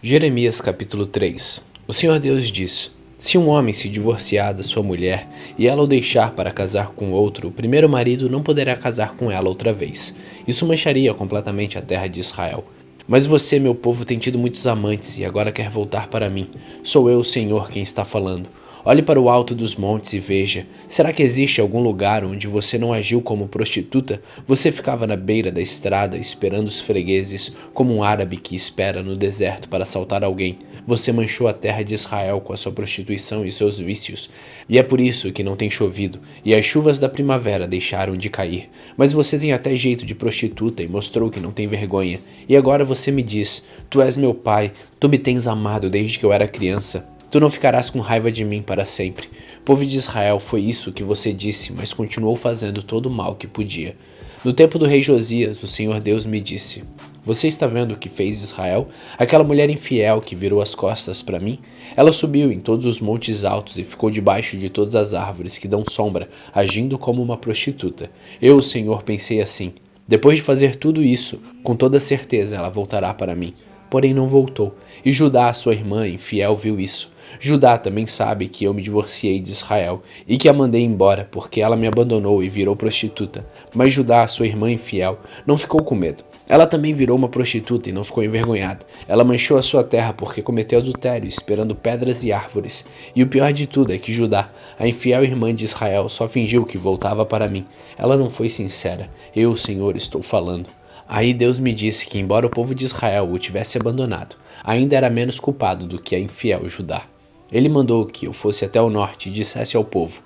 Jeremias capítulo 3. O Senhor Deus diz: Se um homem se divorciar da sua mulher e ela o deixar para casar com outro, o primeiro marido não poderá casar com ela outra vez. Isso mancharia completamente a terra de Israel. Mas você, meu povo, tem tido muitos amantes e agora quer voltar para mim. Sou eu, o Senhor, quem está falando. Olhe para o alto dos montes e veja. Será que existe algum lugar onde você não agiu como prostituta? Você ficava na beira da estrada esperando os fregueses, como um árabe que espera no deserto para assaltar alguém. Você manchou a terra de Israel com a sua prostituição e seus vícios. E é por isso que não tem chovido, e as chuvas da primavera deixaram de cair. Mas você tem até jeito de prostituta e mostrou que não tem vergonha. E agora você me diz: Tu és meu pai, tu me tens amado desde que eu era criança. Tu não ficarás com raiva de mim para sempre. Povo de Israel, foi isso que você disse, mas continuou fazendo todo o mal que podia. No tempo do rei Josias, o Senhor Deus me disse: Você está vendo o que fez Israel? Aquela mulher infiel que virou as costas para mim? Ela subiu em todos os montes altos e ficou debaixo de todas as árvores que dão sombra, agindo como uma prostituta. Eu, o Senhor, pensei assim: Depois de fazer tudo isso, com toda certeza ela voltará para mim. Porém não voltou. E Judá, sua irmã infiel, viu isso. Judá também sabe que eu me divorciei de Israel e que a mandei embora porque ela me abandonou e virou prostituta. Mas Judá, sua irmã infiel, não ficou com medo. Ela também virou uma prostituta e não ficou envergonhada. Ela manchou a sua terra porque cometeu adultério, esperando pedras e árvores. E o pior de tudo é que Judá, a infiel irmã de Israel, só fingiu que voltava para mim. Ela não foi sincera. Eu, Senhor, estou falando. Aí Deus me disse que, embora o povo de Israel o tivesse abandonado, ainda era menos culpado do que a infiel Judá. Ele mandou que eu fosse até o norte e dissesse ao povo: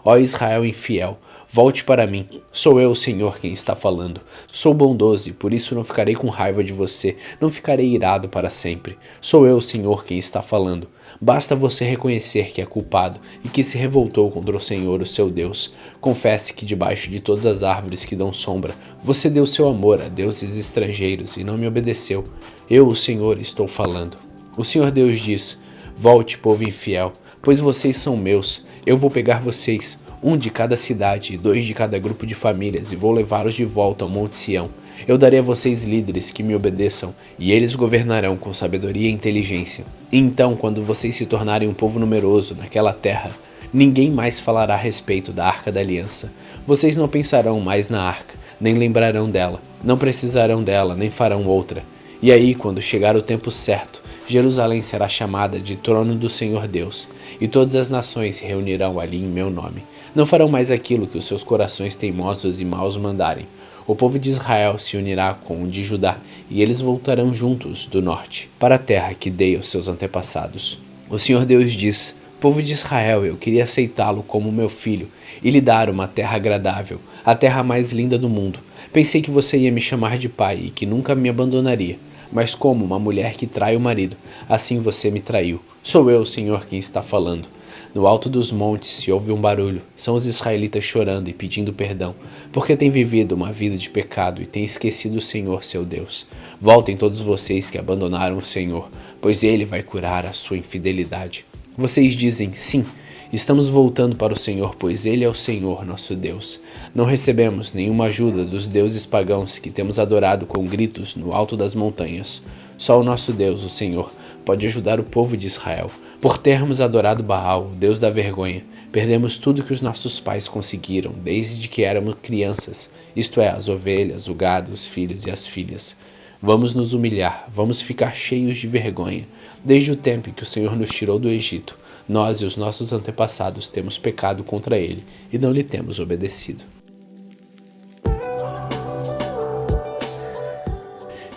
Ó Israel infiel, volte para mim. Sou eu, o Senhor, quem está falando. Sou bondoso e por isso não ficarei com raiva de você, não ficarei irado para sempre. Sou eu, o Senhor, quem está falando. Basta você reconhecer que é culpado e que se revoltou contra o Senhor, o seu Deus. Confesse que debaixo de todas as árvores que dão sombra, você deu seu amor a deuses estrangeiros e não me obedeceu. Eu, o Senhor, estou falando. O Senhor Deus diz: Volte, povo infiel, pois vocês são meus. Eu vou pegar vocês, um de cada cidade e 2 de cada grupo de famílias, e vou levá-los de volta ao Monte Sião. Eu darei a vocês líderes que me obedeçam, e eles governarão com sabedoria e inteligência. E então, quando vocês se tornarem um povo numeroso naquela terra, ninguém mais falará a respeito da Arca da Aliança. Vocês não pensarão mais na Arca, nem lembrarão dela. Não precisarão dela, nem farão outra. E aí, quando chegar o tempo certo, Jerusalém será chamada de trono do Senhor Deus, e todas as nações se reunirão ali em meu nome. Não farão mais aquilo que os seus corações teimosos e maus mandarem. O povo de Israel se unirá com o de Judá, e eles voltarão juntos do norte, para a terra que dei aos seus antepassados. O Senhor Deus diz: Povo de Israel, eu queria aceitá-lo como meu filho e lhe dar uma terra agradável, a terra mais linda do mundo. Pensei que você ia me chamar de pai e que nunca me abandonaria. Mas como uma mulher que trai o marido, assim você me traiu. Sou eu, Senhor, quem está falando. No alto dos montes se ouve um barulho. São os israelitas chorando e pedindo perdão, porque têm vivido uma vida de pecado e têm esquecido o Senhor, seu Deus. Voltem todos vocês que abandonaram o Senhor, pois Ele vai curar a sua infidelidade. Vocês dizem: sim, estamos voltando para o Senhor, pois Ele é o Senhor, nosso Deus. Não recebemos nenhuma ajuda dos deuses pagãos que temos adorado com gritos no alto das montanhas. Só o nosso Deus, o Senhor, pode ajudar o povo de Israel. Por termos adorado Baal, o Deus da vergonha, perdemos tudo que os nossos pais conseguiram desde que éramos crianças, isto é, as ovelhas, o gado, os filhos e as filhas. Vamos nos humilhar, vamos ficar cheios de vergonha. Desde o tempo em que o Senhor nos tirou do Egito, nós e os nossos antepassados temos pecado contra Ele e não lhe temos obedecido.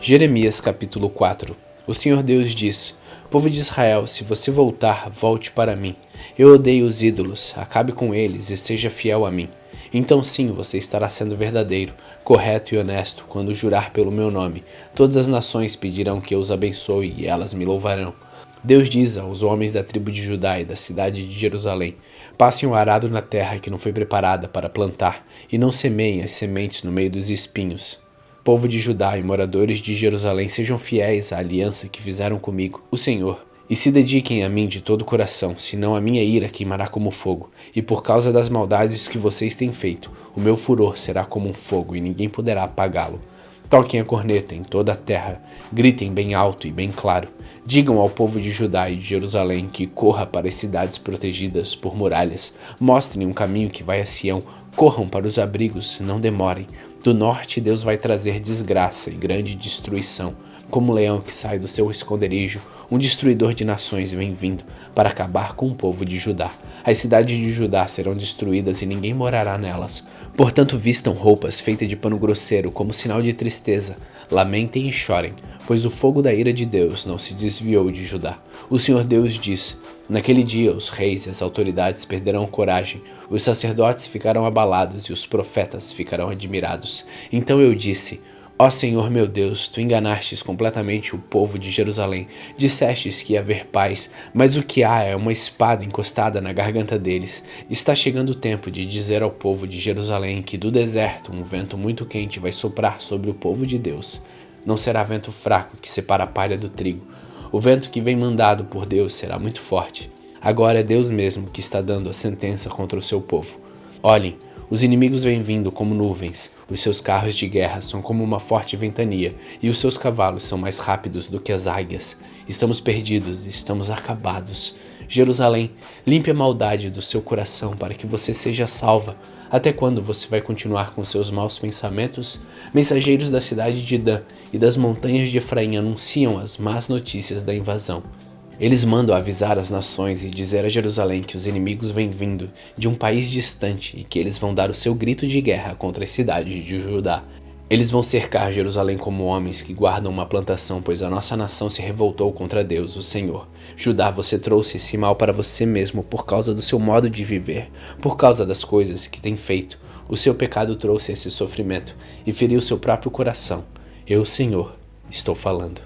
Jeremias capítulo 4. O Senhor Deus diz: Povo de Israel, se você voltar, volte para mim. Eu odeio os ídolos, acabe com eles e seja fiel a mim. Então sim, você estará sendo verdadeiro, correto e honesto quando jurar pelo meu nome. Todas as nações pedirão que eu os abençoe e elas me louvarão. Deus diz aos homens da tribo de Judá e da cidade de Jerusalém: Passem o arado na terra que não foi preparada para plantar, e não semeiem as sementes no meio dos espinhos. Povo de Judá e moradores de Jerusalém, sejam fiéis à aliança que fizeram comigo, o Senhor, e se dediquem a mim de todo o coração, senão a minha ira queimará como fogo, e por causa das maldades que vocês têm feito, o meu furor será como um fogo e ninguém poderá apagá-lo. Toquem a corneta em toda a terra, gritem bem alto e bem claro. Digam ao povo de Judá e de Jerusalém que corra para as cidades protegidas por muralhas. Mostrem um caminho que vai a Sião. Corram para os abrigos, não demorem. Do norte Deus vai trazer desgraça e grande destruição. Como um leão que sai do seu esconderijo, um destruidor de nações vem vindo para acabar com o povo de Judá. As cidades de Judá serão destruídas e ninguém morará nelas. Portanto, vistam roupas feitas de pano grosseiro como sinal de tristeza. Lamentem e chorem, pois o fogo da ira de Deus não se desviou de Judá. O Senhor Deus diz: naquele dia os reis e as autoridades perderão coragem, os sacerdotes ficarão abalados e os profetas ficarão admirados. Então eu disse: ó Senhor meu Deus, tu enganastes completamente o povo de Jerusalém. Dissestes que ia haver paz, mas o que há é uma espada encostada na garganta deles. Está chegando o tempo de dizer ao povo de Jerusalém que do deserto um vento muito quente vai soprar sobre o povo de Deus. Não será vento fraco que separa a palha do trigo. O vento que vem mandado por Deus será muito forte. Agora é Deus mesmo que está dando a sentença contra o seu povo. Olhem, os inimigos vêm vindo como nuvens. Os seus carros de guerra são como uma forte ventania, e os seus cavalos são mais rápidos do que as águias. Estamos perdidos, estamos acabados. Jerusalém, limpe a maldade do seu coração para que você seja salva. Até quando você vai continuar com seus maus pensamentos? Mensageiros da cidade de Dan e das montanhas de Efraim anunciam as más notícias da invasão. Eles mandam avisar as nações e dizer a Jerusalém que os inimigos vêm vindo de um país distante e que eles vão dar o seu grito de guerra contra as cidades de Judá. Eles vão cercar Jerusalém como homens que guardam uma plantação, pois a nossa nação se revoltou contra Deus, o Senhor. Judá, você trouxe esse mal para você mesmo por causa do seu modo de viver, por causa das coisas que tem feito. O seu pecado trouxe esse sofrimento e feriu seu próprio coração. Eu, Senhor, estou falando.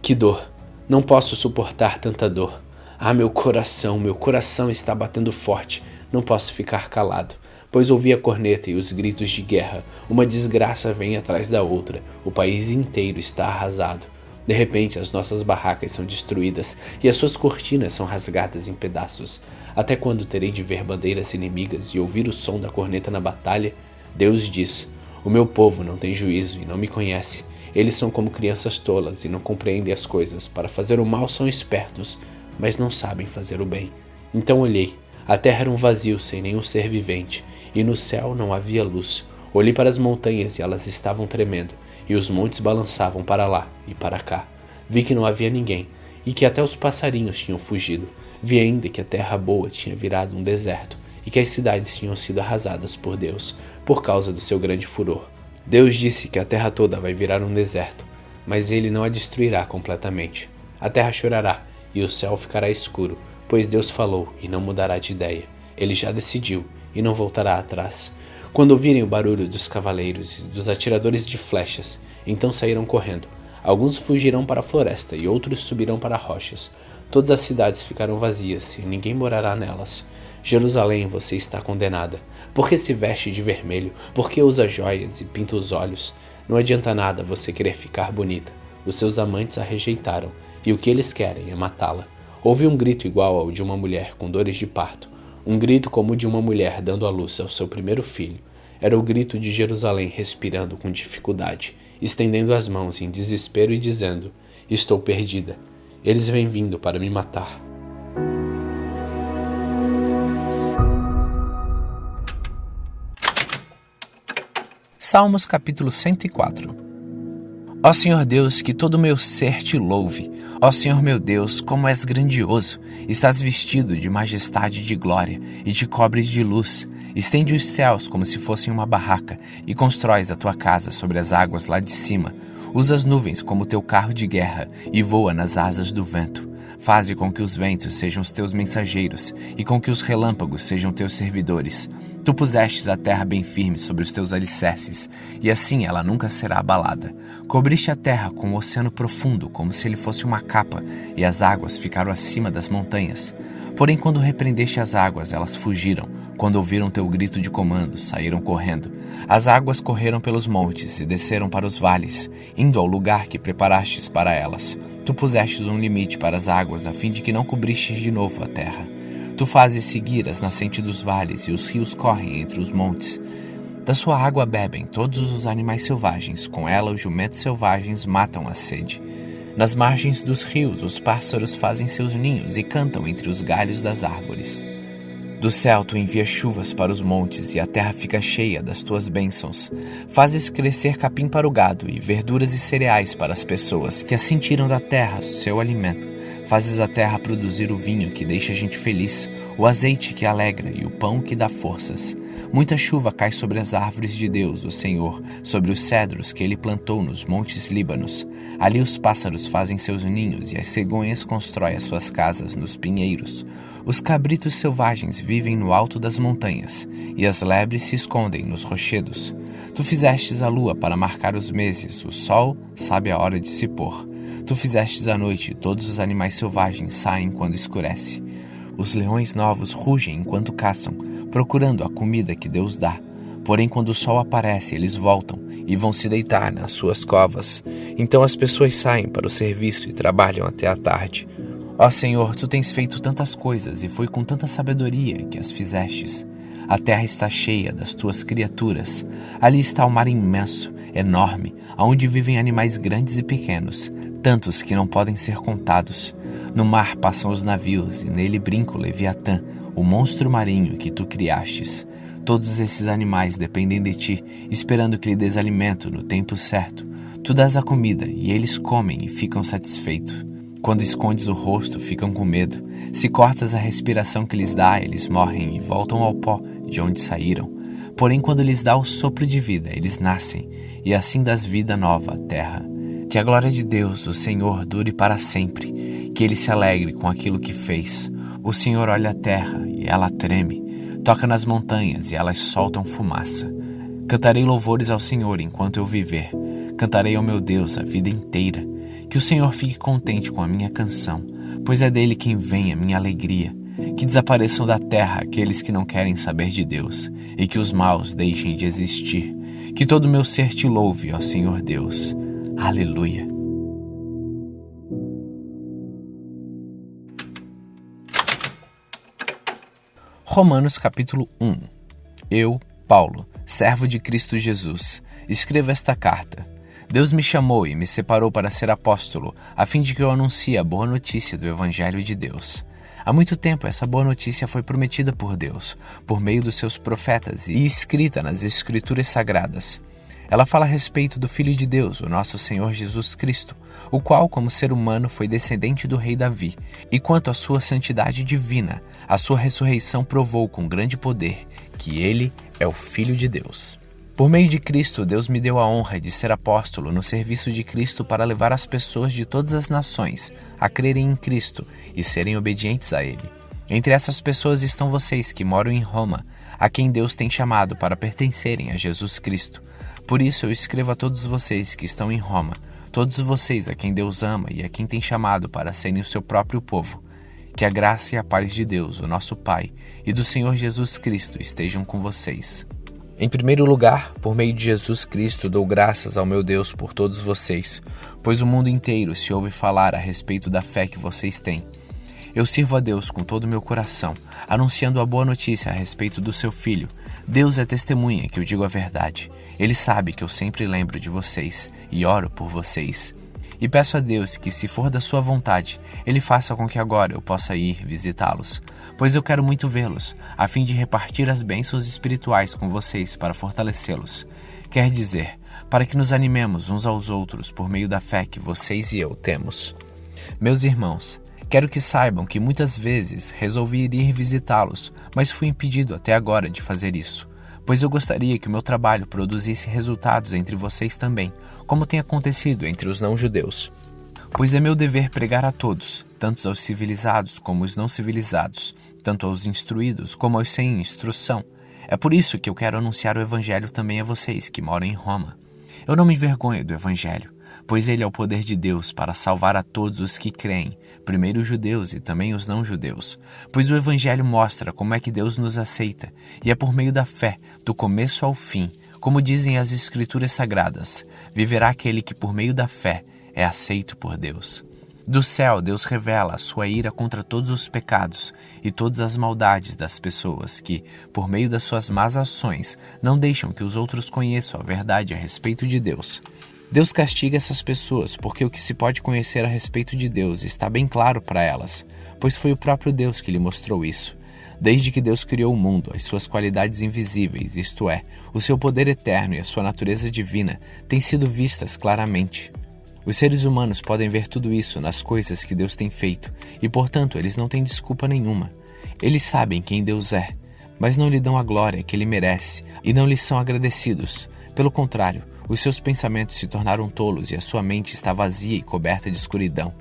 Que dor! Não posso suportar tanta dor. Ah, meu coração está batendo forte. Não posso ficar calado, pois ouvi a corneta e os gritos de guerra. Uma desgraça vem atrás da outra. O país inteiro está arrasado. De repente, as nossas barracas são destruídas e as suas cortinas são rasgadas em pedaços. Até quando terei de ver bandeiras inimigas e ouvir o som da corneta na batalha? Deus diz: o meu povo não tem juízo e não me conhece. Eles são como crianças tolas e não compreendem as coisas. Para fazer o mal são espertos, mas não sabem fazer o bem. Então olhei. A terra era um vazio sem nenhum ser vivente, e no céu não havia luz. Olhei para as montanhas e elas estavam tremendo, e os montes balançavam para lá e para cá. Vi que não havia ninguém, e que até os passarinhos tinham fugido. Vi ainda que a terra boa tinha virado um deserto, e que as cidades tinham sido arrasadas por Deus, por causa do seu grande furor. Deus disse que a terra toda vai virar um deserto, mas ele não a destruirá completamente. A terra chorará e o céu ficará escuro, pois Deus falou e não mudará de ideia. Ele já decidiu e não voltará atrás. Quando ouvirem o barulho dos cavaleiros e dos atiradores de flechas, então sairão correndo. Alguns fugirão para a floresta e outros subirão para rochas. Todas as cidades ficarão vazias e ninguém morará nelas. Jerusalém, você está condenada. Por que se veste de vermelho? Por que usa joias e pinta os olhos? Não adianta nada você querer ficar bonita. Os seus amantes a rejeitaram, e o que eles querem é matá-la. Houve um grito igual ao de uma mulher com dores de parto. Um grito como o de uma mulher dando à luz ao seu primeiro filho. Era o grito de Jerusalém respirando com dificuldade, estendendo as mãos em desespero e dizendo: estou perdida. Eles vêm vindo para me matar. Salmos capítulo 104. Ó Senhor Deus, que todo o meu ser te louve. Ó Senhor meu Deus, como és grandioso. Estás vestido de majestade e de glória, e te cobres de luz. Estende os céus como se fossem uma barraca, e constróis a tua casa sobre as águas lá de cima. Usa as nuvens como teu carro de guerra, e voa nas asas do vento. Faze com que os ventos sejam os teus mensageiros, e com que os relâmpagos sejam teus servidores. Tu pusestes a terra bem firme sobre os teus alicerces, e assim ela nunca será abalada. Cobriste a terra com o oceano profundo, como se ele fosse uma capa, e as águas ficaram acima das montanhas. Porém, quando repreendeste as águas, elas fugiram. Quando ouviram teu grito de comando, saíram correndo. As águas correram pelos montes e desceram para os vales, indo ao lugar que preparastes para elas. Tu pusestes um limite para as águas, a fim de que não cobristes de novo a terra. Tu fazes seguir as nascentes dos vales, e os rios correm entre os montes. Da sua água bebem todos os animais selvagens, com ela os jumentos selvagens matam a sede. Nas margens dos rios os pássaros fazem seus ninhos e cantam entre os galhos das árvores. Do céu tu envias chuvas para os montes e a terra fica cheia das tuas bênçãos. Fazes crescer capim para o gado e verduras e cereais para as pessoas que assim tiram da terra seu alimento. Fazes a terra produzir o vinho que deixa a gente feliz, o azeite que alegra e o pão que dá forças. Muita chuva cai sobre as árvores de Deus, o Senhor, sobre os cedros que ele plantou nos montes Líbanos. Ali os pássaros fazem seus ninhos e as cegonhas constroem as suas casas nos pinheiros. Os cabritos selvagens vivem no alto das montanhas, e as lebres se escondem nos rochedos. Tu fizestes a lua para marcar os meses, o sol sabe a hora de se pôr. Tu fizestes a noite, e todos os animais selvagens saem quando escurece. Os leões novos rugem enquanto caçam, procurando a comida que Deus dá. Porém, quando o sol aparece, eles voltam e vão se deitar nas suas covas. Então as pessoas saem para o serviço e trabalham até a tarde. Ó Senhor, tu tens feito tantas coisas e foi com tanta sabedoria que as fizestes. A terra está cheia das tuas criaturas. Ali está o mar imenso, enorme, onde vivem animais grandes e pequenos, tantos que não podem ser contados. No mar passam os navios e nele brinca o Leviatã, o monstro marinho que tu criastes. Todos esses animais dependem de ti, esperando que lhe des alimento no tempo certo. Tu dás a comida e eles comem e ficam satisfeitos. Quando escondes o rosto, ficam com medo. Se cortas a respiração que lhes dá, eles morrem e voltam ao pó de onde saíram. Porém, quando lhes dá o sopro de vida, eles nascem, e assim dás vida nova à terra. Que a glória de Deus, o Senhor, dure para sempre, que ele se alegre com aquilo que fez. O Senhor olha a terra e ela treme, toca nas montanhas e elas soltam fumaça. Cantarei louvores ao Senhor enquanto eu viver, cantarei ao meu Deus a vida inteira. Que o Senhor fique contente com a minha canção, pois é dele quem vem a minha alegria. Que desapareçam da terra aqueles que não querem saber de Deus, e que os maus deixem de existir. Que todo o meu ser te louve, ó Senhor Deus. Aleluia. Romanos capítulo 1. Eu, Paulo, servo de Cristo Jesus, escrevo esta carta. Deus me chamou e me separou para ser apóstolo, a fim de que eu anuncie a boa notícia do Evangelho de Deus. Há muito tempo essa boa notícia foi prometida por Deus, por meio dos seus profetas e escrita nas Escrituras Sagradas. Ela fala a respeito do Filho de Deus, o nosso Senhor Jesus Cristo, o qual, como ser humano, foi descendente do rei Davi, e quanto à sua santidade divina, a sua ressurreição provou com grande poder que ele é o Filho de Deus. Por meio de Cristo, Deus me deu a honra de ser apóstolo no serviço de Cristo para levar as pessoas de todas as nações a crerem em Cristo e serem obedientes a Ele. Entre essas pessoas estão vocês que moram em Roma, a quem Deus tem chamado para pertencerem a Jesus Cristo. Por isso eu escrevo a todos vocês que estão em Roma, todos vocês a quem Deus ama e a quem tem chamado para serem o seu próprio povo. Que a graça e a paz de Deus, o nosso Pai, e do Senhor Jesus Cristo estejam com vocês. Em primeiro lugar, por meio de Jesus Cristo, dou graças ao meu Deus por todos vocês, pois o mundo inteiro se ouve falar a respeito da fé que vocês têm. Eu sirvo a Deus com todo o meu coração, anunciando a boa notícia a respeito do seu Filho. Deus é testemunha que eu digo a verdade. Ele sabe que eu sempre lembro de vocês e oro por vocês. E peço a Deus que, se for da sua vontade, Ele faça com que agora eu possa ir visitá-los, pois eu quero muito vê-los, a fim de repartir as bênçãos espirituais com vocês para fortalecê-los. Quer dizer, para que nos animemos uns aos outros por meio da fé que vocês e eu temos. Meus irmãos, quero que saibam que muitas vezes resolvi ir visitá-los, mas fui impedido até agora de fazer isso, pois eu gostaria que o meu trabalho produzisse resultados entre vocês também, como tem acontecido entre os não-judeus. Pois é meu dever pregar a todos, tanto aos civilizados como aos não civilizados, tanto aos instruídos como aos sem instrução. É por isso que eu quero anunciar o Evangelho também a vocês que moram em Roma. Eu não me envergonho do Evangelho, pois ele é o poder de Deus para salvar a todos os que creem, primeiro os judeus e também os não-judeus, pois o Evangelho mostra como é que Deus nos aceita, e é por meio da fé, do começo ao fim, como dizem as Escrituras Sagradas, viverá aquele que por meio da fé é aceito por Deus. Do céu, Deus revela a sua ira contra todos os pecados e todas as maldades das pessoas que, por meio das suas más ações, não deixam que os outros conheçam a verdade a respeito de Deus. Deus castiga essas pessoas porque o que se pode conhecer a respeito de Deus está bem claro para elas, pois foi o próprio Deus que lhe mostrou isso. Desde que Deus criou o mundo, as suas qualidades invisíveis, isto é, o seu poder eterno e a sua natureza divina, têm sido vistas claramente. Os seres humanos podem ver tudo isso nas coisas que Deus tem feito e, portanto, eles não têm desculpa nenhuma. Eles sabem quem Deus é, mas não lhe dão a glória que ele merece e não lhe são agradecidos. Pelo contrário, os seus pensamentos se tornaram tolos e a sua mente está vazia e coberta de escuridão.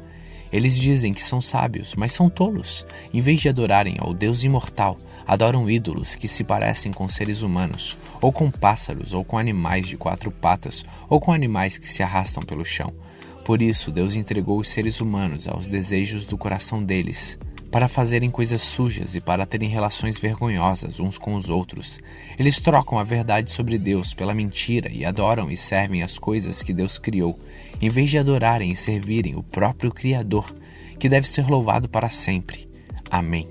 Eles dizem que são sábios, mas são tolos. Em vez de adorarem ao Deus imortal, adoram ídolos que se parecem com seres humanos, ou com pássaros, ou com animais de 4 patas, ou com animais que se arrastam pelo chão. Por isso, Deus entregou os seres humanos aos desejos do coração deles, para fazerem coisas sujas e para terem relações vergonhosas uns com os outros. Eles trocam a verdade sobre Deus pela mentira e adoram e servem as coisas que Deus criou, em vez de adorarem e servirem o próprio Criador, que deve ser louvado para sempre. Amém.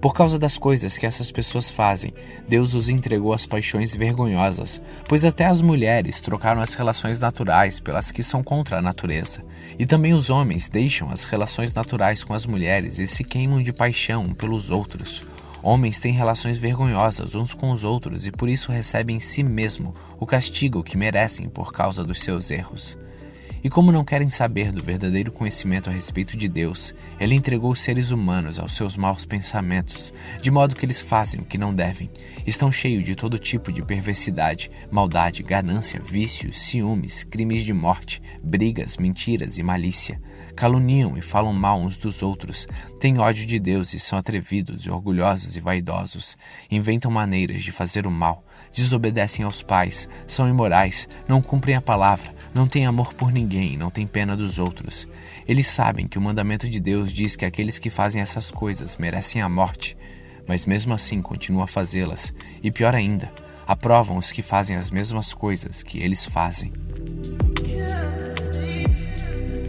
Por causa das coisas que essas pessoas fazem, Deus os entregou às paixões vergonhosas, pois até as mulheres trocaram as relações naturais pelas que são contra a natureza. E também os homens deixam as relações naturais com as mulheres e se queimam de paixão um pelos outros. Homens têm relações vergonhosas uns com os outros e por isso recebem em si mesmo o castigo que merecem por causa dos seus erros. E como não querem saber do verdadeiro conhecimento a respeito de Deus, Ele entregou os seres humanos aos seus maus pensamentos, de modo que eles fazem o que não devem. Estão cheios de todo tipo de perversidade, maldade, ganância, vícios, ciúmes, crimes de morte, brigas, mentiras e malícia. Caluniam e falam mal uns dos outros, têm ódio de Deus e são atrevidos, orgulhosos e vaidosos. Inventam maneiras de fazer o mal, desobedecem aos pais, são imorais, não cumprem a palavra, não têm amor por ninguém, não têm pena dos outros. Eles sabem que o mandamento de Deus diz que aqueles que fazem essas coisas merecem a morte, mas mesmo assim continuam a fazê-las, e pior ainda, aprovam os que fazem as mesmas coisas que eles fazem.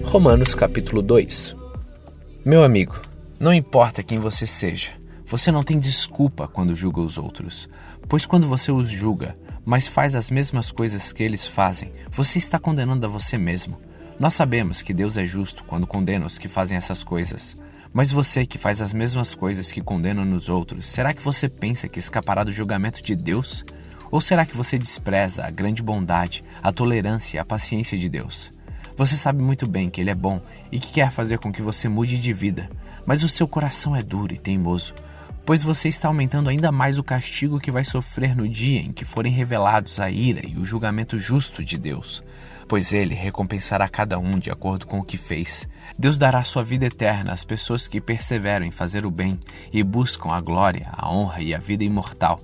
Romanos capítulo 2. Meu amigo, não importa quem você seja, você não tem desculpa quando julga os outros, pois quando você os julga, mas faz as mesmas coisas que eles fazem, você está condenando a você mesmo. Nós sabemos que Deus é justo quando condena os que fazem essas coisas. Mas você que faz as mesmas coisas que condena nos outros, será que você pensa que escapará do julgamento de Deus? Ou será que você despreza a grande bondade, a tolerância e a paciência de Deus? Você sabe muito bem que Ele é bom e que quer fazer com que você mude de vida, mas o seu coração é duro e teimoso, pois você está aumentando ainda mais o castigo que vai sofrer no dia em que forem revelados a ira e o julgamento justo de Deus, pois Ele recompensará cada um de acordo com o que fez. Deus dará sua vida eterna às pessoas que perseveram em fazer o bem e buscam a glória, a honra e a vida imortal,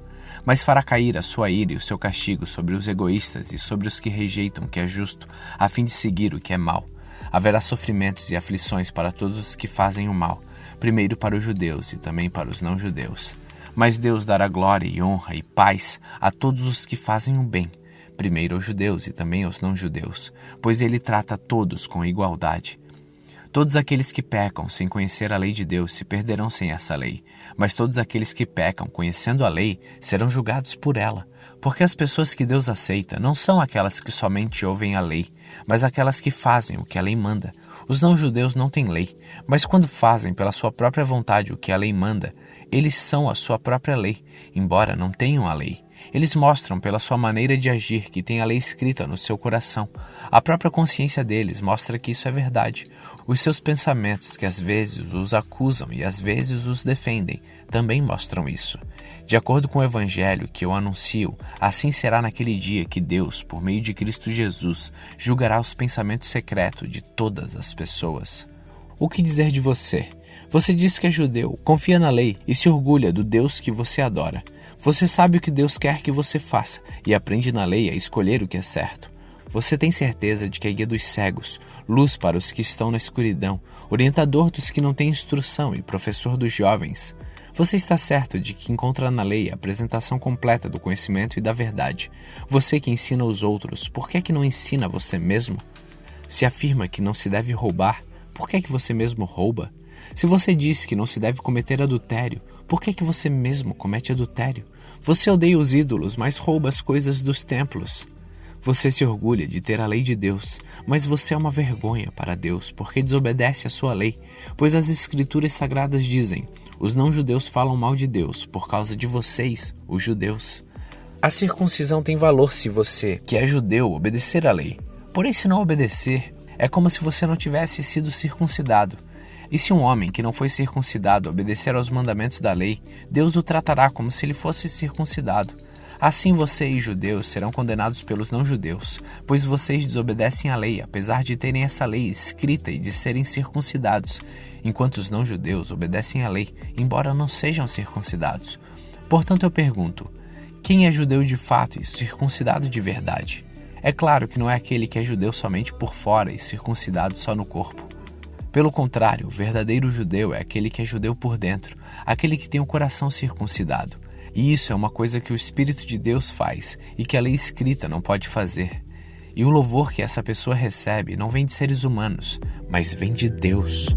mas fará cair a sua ira e o seu castigo sobre os egoístas e sobre os que rejeitam o que é justo, a fim de seguir o que é mal. Haverá sofrimentos e aflições para todos os que fazem o mal, primeiro para os judeus e também para os não-judeus. Mas Deus dará glória e honra e paz a todos os que fazem o bem, primeiro aos judeus e também aos não-judeus, pois Ele trata todos com igualdade. Todos aqueles que pecam sem conhecer a lei de Deus se perderão sem essa lei, mas todos aqueles que pecam conhecendo a lei serão julgados por ela, porque as pessoas que Deus aceita não são aquelas que somente ouvem a lei, mas aquelas que fazem o que a lei manda. Os não-judeus não têm lei, mas quando fazem pela sua própria vontade o que a lei manda, eles são a sua própria lei, embora não tenham a lei. Eles mostram pela sua maneira de agir que tem a lei escrita no seu coração. A própria consciência deles mostra que isso é verdade. Os seus pensamentos, que às vezes os acusam e às vezes os defendem, também mostram isso. De acordo com o Evangelho que eu anuncio, assim será naquele dia que Deus, por meio de Cristo Jesus, julgará os pensamentos secretos de todas as pessoas. O que dizer de você? Você diz que é judeu, confia na lei e se orgulha do Deus que você adora. Você sabe o que Deus quer que você faça e aprende na lei a escolher o que é certo. Você tem certeza de que é guia dos cegos, luz para os que estão na escuridão, orientador dos que não têm instrução e professor dos jovens. Você está certo de que encontra na lei a apresentação completa do conhecimento e da verdade. Você que ensina os outros, por que não ensina você mesmo? Se afirma que não se deve roubar, por que é que você mesmo rouba? Se você disse que não se deve cometer adultério, por que é que você mesmo comete adultério? Você odeia os ídolos, mas rouba as coisas dos templos. Você se orgulha de ter a lei de Deus, mas você é uma vergonha para Deus, porque desobedece à sua lei, pois as escrituras sagradas dizem: os não-judeus falam mal de Deus por causa de vocês, os judeus. A circuncisão tem valor se você, que é judeu, obedecer à lei. Porém, se não obedecer, é como se você não tivesse sido circuncidado. E se um homem que não foi circuncidado obedecer aos mandamentos da lei, Deus o tratará como se ele fosse circuncidado. Assim vocês, judeus, serão condenados pelos não-judeus, pois vocês desobedecem à lei, apesar de terem essa lei escrita e de serem circuncidados, enquanto os não-judeus obedecem à lei, embora não sejam circuncidados. Portanto, eu pergunto: quem é judeu de fato e circuncidado de verdade? É claro que não é aquele que é judeu somente por fora e circuncidado só no corpo. Pelo contrário, o verdadeiro judeu é aquele que é judeu por dentro, aquele que tem o coração circuncidado. E isso é uma coisa que o Espírito de Deus faz e que a lei escrita não pode fazer. E o louvor que essa pessoa recebe não vem de seres humanos, mas vem de Deus.